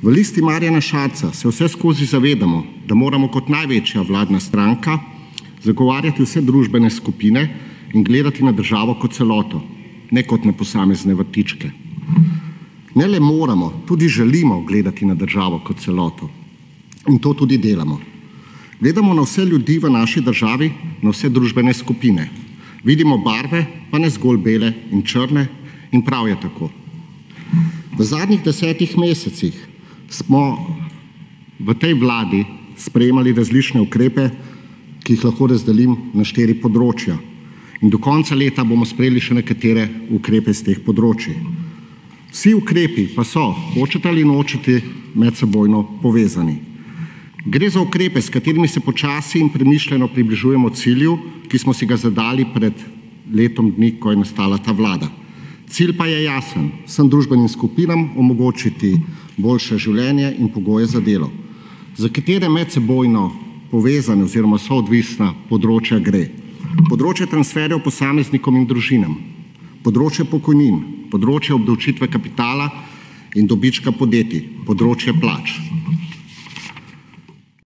V Listi Marjana Šarca se vse skozi zavedamo, da moramo kot največja vladna stranka zagovarjati vse družbene skupine in gledati na državo kot celoto, ne kot na posamezne vrtičke. Ne le moramo, tudi želimo gledati na državo kot celoto. In to tudi delamo. Gledamo na vse ljudi v naši državi, na vse družbene skupine. Vidimo barve, pa ne zgolj bele in črne, in prav je tako. V zadnjih 10 mesecih smo v tej vladi sprejemali različne ukrepe, ki jih lahko razdelim na 4 področja. In do konca leta bomo sprejeli še nekatere ukrepe z teh področij. Vsi ukrepi pa so, hočete ali nočete, medsebojno povezani. Gre za ukrepe, s katerimi se počasi in premišljeno približujemo cilju, ki smo si ga zadali pred letom dni, ko je nastala ta vlada. Cilj pa je jasen, vsem družbenim skupinam omogočiti boljše življenje in pogoje za delo, za katere medsebojno povezane oziroma soodvisna področja gre. Področje transferjev posameznikom in družinam, področje pokojnin, področje obdavčitve kapitala in dobička podjetij, področje plač.